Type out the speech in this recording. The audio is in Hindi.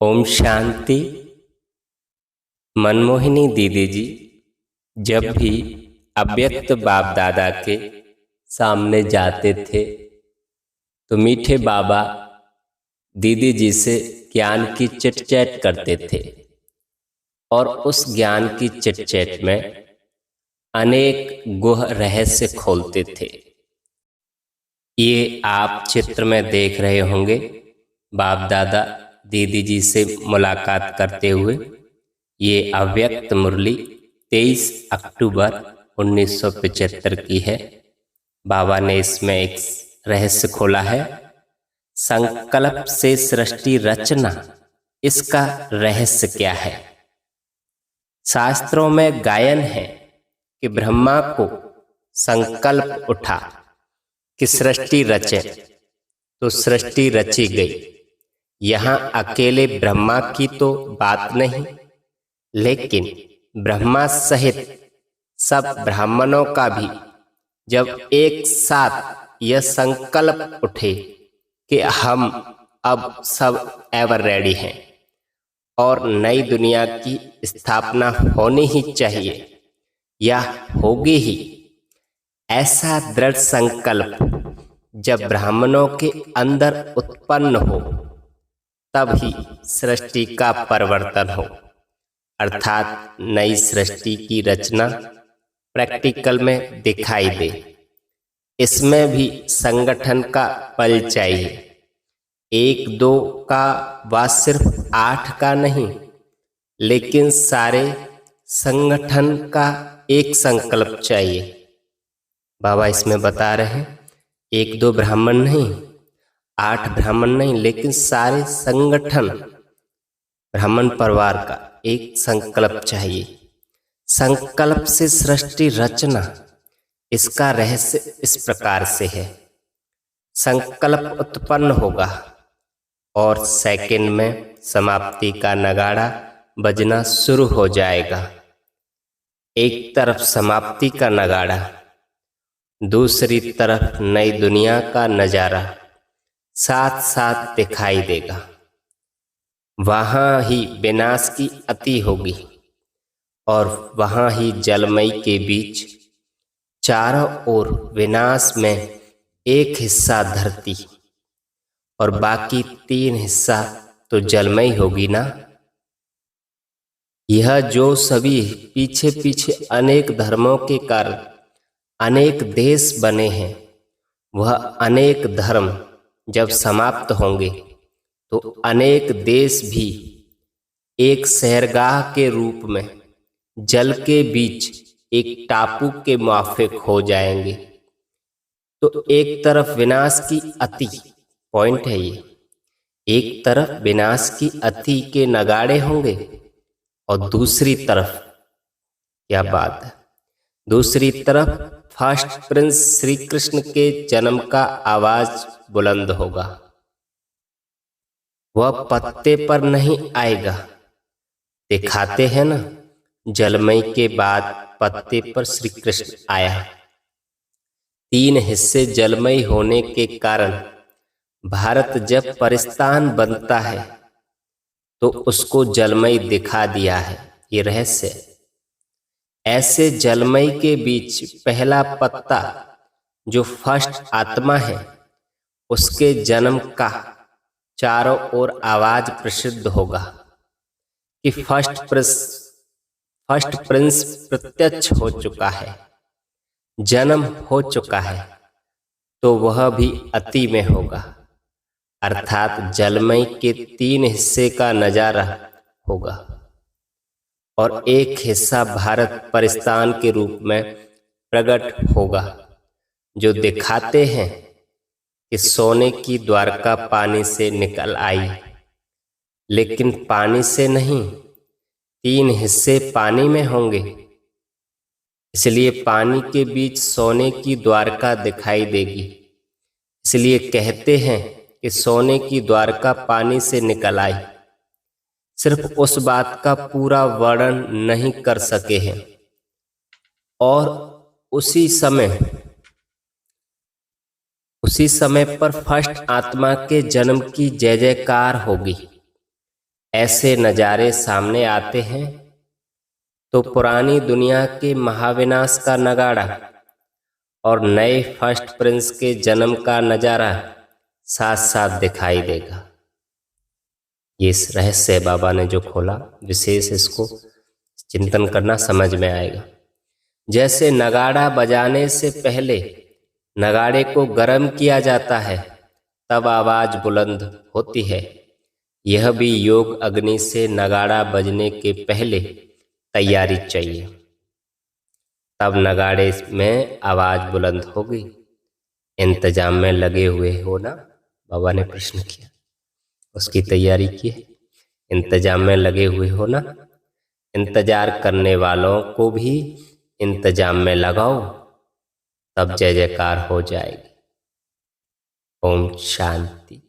ओम शांति। मनमोहिनी दीदी जी जब भी अव्यक्त बाप दादा के सामने जाते थे तो मीठे बाबा दीदी जी से ज्ञान की चिट चैट करते थे और उस ज्ञान की चिट चैट में अनेक गुह रहस्य खोलते थे। ये आप चित्र में देख रहे होंगे बाप दादा दीदी जी से मुलाकात करते हुए। ये अव्यक्त मुरली 23 अक्टूबर 1975 की है। बाबा ने इसमें एक रहस्य खोला है, संकल्प से सृष्टि रचना, इसका रहस्य क्या है। शास्त्रों में गायन है कि ब्रह्मा को संकल्प उठा कि सृष्टि रचे तो सृष्टि रची गई। यहाँ अकेले ब्रह्मा की तो बात नहीं, लेकिन ब्रह्मा सहित सब ब्राह्मणों का भी जब एक साथ यह संकल्प उठे कि हम अब सब एवर रेडी हैं और नई दुनिया की स्थापना होनी ही चाहिए या होगी ही, ऐसा दृढ़ संकल्प जब ब्राह्मणों के अंदर उत्पन्न हो तब ही सृष्टि का परिवर्तन हो, अर्थात नई सृष्टि की रचना प्रैक्टिकल में दिखाई दे। इसमें भी संगठन का बल चाहिए, 1-2 का व सिर्फ 8 का नहीं, लेकिन सारे संगठन का एक संकल्प चाहिए। बाबा इसमें बता रहे हैं 1-2 ब्राह्मण नहीं, 8 ब्राह्मण नहीं, लेकिन सारे संगठन ब्राह्मण परिवार का एक संकल्प चाहिए। संकल्प से सृष्टि रचना, इसका रहस्य इस प्रकार से है। संकल्प उत्पन्न होगा और सेकंड में समाप्ति का नगाड़ा बजना शुरू हो जाएगा। एक तरफ समाप्ति का नगाड़ा, दूसरी तरफ नई दुनिया का नजारा साथ साथ दिखाई देगा। वहाँ ही विनाश की अति होगी और वहाँ ही जलमई के बीच चारों ओर विनाश में एक हिस्सा धरती और बाकी 3 हिस्सा तो जलमई होगी ना। यह जो सभी पीछे पीछे अनेक धर्मों के कारण अनेक देश बने हैं, वह अनेक धर्म जब समाप्त होंगे तो अनेक देश भी एक शहरगाह के रूप में जल के बीच एक टापू के माफिक हो जाएंगे। तो एक तरफ विनाश की अति, पॉइंट है ये, एक तरफ विनाश की अति के नगाड़े होंगे और दूसरी तरफ, क्या बात है, दूसरी तरफ फर्स्ट प्रिंस श्री कृष्ण के जन्म का आवाज बुलंद होगा। वह पत्ते पर नहीं आएगा, दिखाते हैं ना, जलमई के बाद पत्ते पर श्री कृष्ण आया। 3 हिस्से जलमई होने के कारण भारत जब परिस्तान बनता है तो उसको जलमई दिखा दिया है, ये रहस्य। ऐसे जलमई के बीच पहला पत्ता जो फर्स्ट आत्मा है, उसके जन्म का चारों ओर आवाज प्रसिद्ध होगा कि फर्स्ट प्रिंस प्रत्यक्ष हो चुका है, जन्म हो चुका है, तो वह भी अति में होगा, अर्थात जलमई के 3 हिस्से का नजारा होगा और एक हिस्सा भारत परिस्तान के रूप में प्रकट होगा, जो दिखाते हैं कि सोने की द्वारका पानी से निकल आई, लेकिन पानी से नहीं, 3 हिस्से पानी में होंगे, इसलिए पानी के बीच सोने की द्वारका दिखाई देगी। इसलिए कहते हैं कि सोने की द्वारका पानी से निकल आई। सिर्फ उस बात का पूरा वर्णन नहीं कर सके हैं और उसी समय पर फर्स्ट आत्मा के जन्म की जय जयकार होगी। ऐसे नज़ारे सामने आते हैं तो पुरानी दुनिया के महाविनाश का नगाड़ा और नए फर्स्ट प्रिंस के जन्म का नज़ारा साथ साथ दिखाई देगा। ये रहस्य बाबा ने जो खोला, विशेष इसको चिंतन करना, समझ में आएगा। जैसे नगाड़ा बजाने से पहले नगाड़े को गर्म किया जाता है, तब आवाज बुलंद होती है। यह भी योग अग्नि से नगाड़ा बजने के पहले तैयारी चाहिए, तब नगाड़े में आवाज बुलंद होगी। इंतजाम में लगे हुए हो ना? बाबा ने प्रश्न किया, उसकी तैयारी की है, इंतजाम में लगे हुए हो ना? इंतजार करने वालों को भी इंतजाम में लगाओ, तब जय जयकार हो जाएगी। ओम शांति।